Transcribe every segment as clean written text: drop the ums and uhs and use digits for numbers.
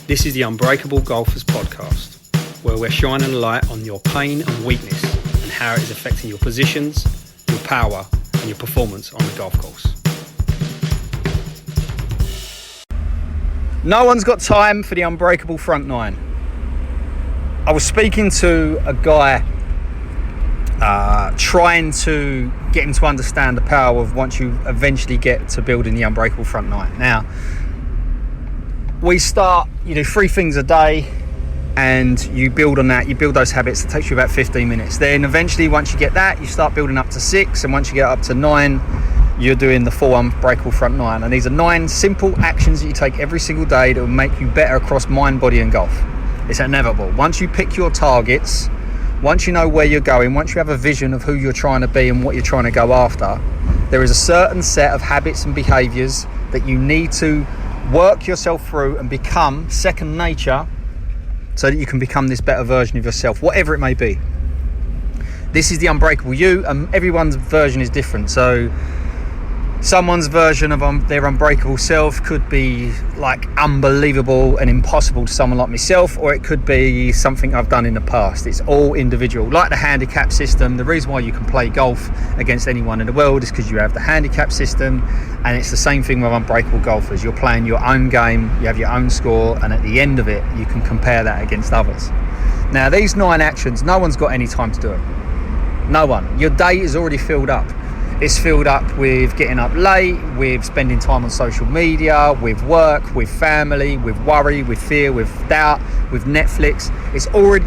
This is the Unbreakable Golfers podcast, where we're shining a light on your pain and weakness and how it is affecting your positions, your power and your performance on the golf course. No one's got time for the unbreakable front nine. I was speaking to a guy trying to get him to understand the power of once you eventually get to building the unbreakable front nine. Now, we start, you do 3 things a day and you build on that, you build those habits. It takes you about 15 minutes. Then eventually, once you get that, you start building up to 6, and once you get up to 9, you're doing the full unbreakable front nine. And these are 9 simple actions that you take every single day that will make you better across mind, body and golf. It's inevitable. Once you pick your targets, once you know where you're going, once you have a vision of who you're trying to be and what you're trying to go after, there is a certain set of habits and behaviours that you need to work yourself through and become second nature so that you can become this better version of yourself, whatever it may be. This is the unbreakable you, and everyone's version is different. So someone's version of their unbreakable self could be like unbelievable and impossible to someone like myself, or it could be something I've done in the past. It's all individual. Like the handicap system, the reason why you can play golf against anyone in the world is because you have the handicap system, and it's the same thing with unbreakable golfers. You're playing your own game, you have your own score, and at the end of it, you can compare that against others. Now, these 9 actions, no one's got any time to do it. No one. Your day is already filled up. It's filled up with getting up late, with spending time on social media, with work, with family, with worry, with fear, with doubt, with Netflix.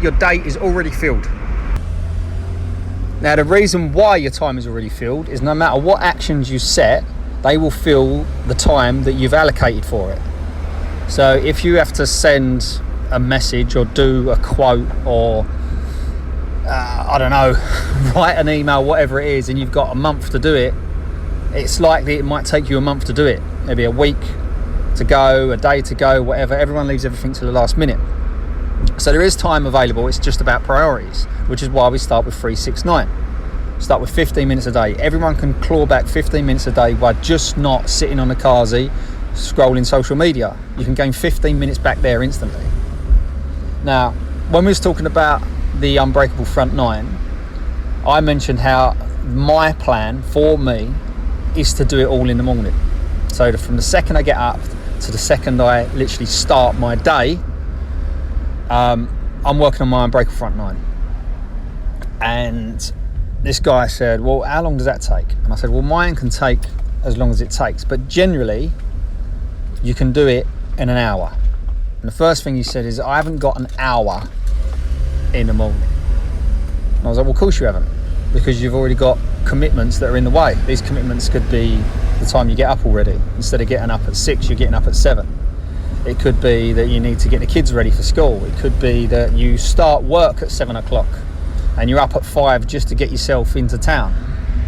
Your day is already filled. Now, the reason why your time is already filled is no matter what actions you set, they will fill the time that you've allocated for it. So if you have to send a message or do a quote or write an email, whatever it is, and you've got a month to do it, it's likely it might take you a month to do it. Maybe a week to go, a day to go, whatever. Everyone leaves everything to the last minute. So there is time available. It's just about priorities, which is why we start with 3, 6, 9. Start with 15 minutes a day. Everyone can claw back 15 minutes a day by just not sitting on the carsy scrolling social media. You can gain 15 minutes back there instantly. Now, when we was talking about the unbreakable front 9, I mentioned how my plan for me is to do it all in the morning. So from the second I get up to the second I literally start my day, I'm working on my unbreakable front 9. And this guy said, well, how long does that take? And I said, well, mine can take as long as it takes, but generally you can do it in an hour. And the first thing he said is, I haven't got an hour in the morning. And I was like, well, of course you haven't, because you've already got commitments that are in the way. These commitments could be the time you get up already. Instead of getting up at 6, you're getting up at 7. It could be that you need to get the kids ready for school. It could be that you start work at 7 o'clock and you're up at 5 just to get yourself into town.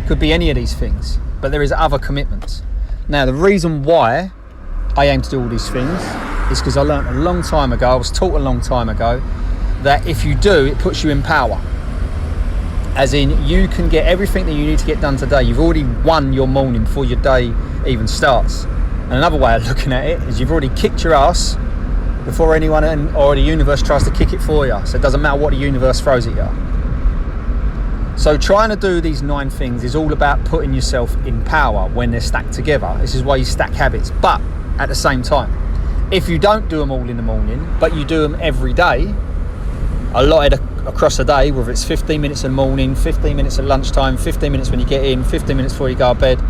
It could be any of these things, but there is other commitments. Now, the reason why I aim to do all these things is because I learned a long time ago, I was taught a long time ago, that if you do, it puts you in power. As in, you can get everything that you need to get done today. You've already won your morning before your day even starts. And another way of looking at it is you've already kicked your ass before anyone or the universe tries to kick it for you. So it doesn't matter what the universe throws at you. So trying to do these 9 things is all about putting yourself in power when they're stacked together. This is why you stack habits. But at the same time, if you don't do them all in the morning, but you do them every day, allotted across a day, whether it's 15 minutes in the morning, 15 minutes at lunchtime, 15 minutes when you get in, 15 minutes before you go to bed,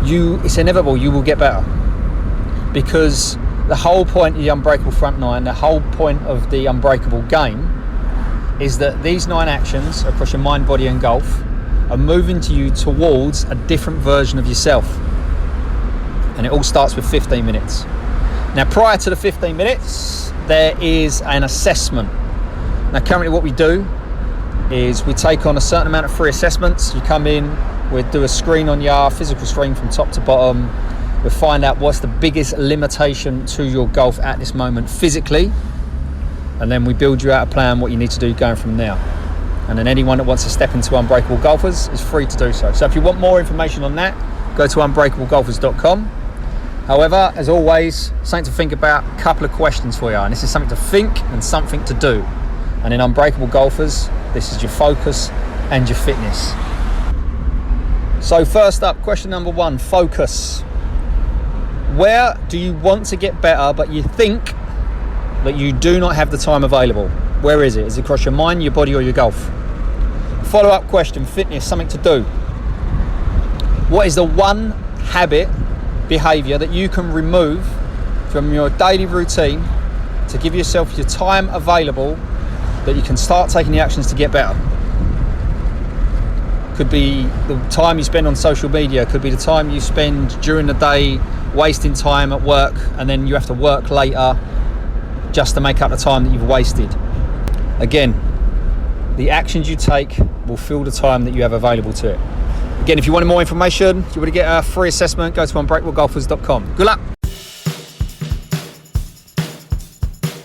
it's inevitable you will get better. Because the whole point of the unbreakable front 9, the whole point of the unbreakable game is that these 9 actions across your mind, body and golf are moving you towards a different version of yourself. And it all starts with 15 minutes. Now, prior to the 15 minutes, there is an assessment. Now, currently what we do is we take on a certain amount of free assessments. You come in, we do a screen on your physical screen from top to bottom. We find out what's the biggest limitation to your golf at this moment physically. And then we build you out a plan, what you need to do going from there. And then anyone that wants to step into Unbreakable Golfers is free to do so. So if you want more information on that, go to unbreakablegolfers.com. However, as always, something to think about, a couple of questions for you. And this is something to think and something to do. And in Unbreakable Golfers, this is your focus and your fitness. So first up, question number 1, focus. Where do you want to get better, but you think that you do not have the time available? Where is it? Is it across your mind, your body, or your golf? Follow-up question, fitness, something to do. What is the one habit, behaviour that you can remove from your daily routine to give yourself your time available that you can start taking the actions to get better? Could be the time you spend on social media, could be the time you spend during the day wasting time at work, and then you have to work later just to make up the time that you've wasted. Again, the actions you take will fill the time that you have available to it. Again, if you wanted more information, if you want to get a free assessment, go to unbreakablegolfers.com. Good luck.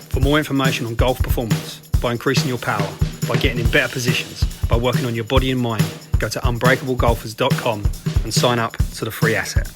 For more information on golf performance, by increasing your power, by getting in better positions, by working on your body and mind, go to unbreakablegolfers.com and sign up to the free asset.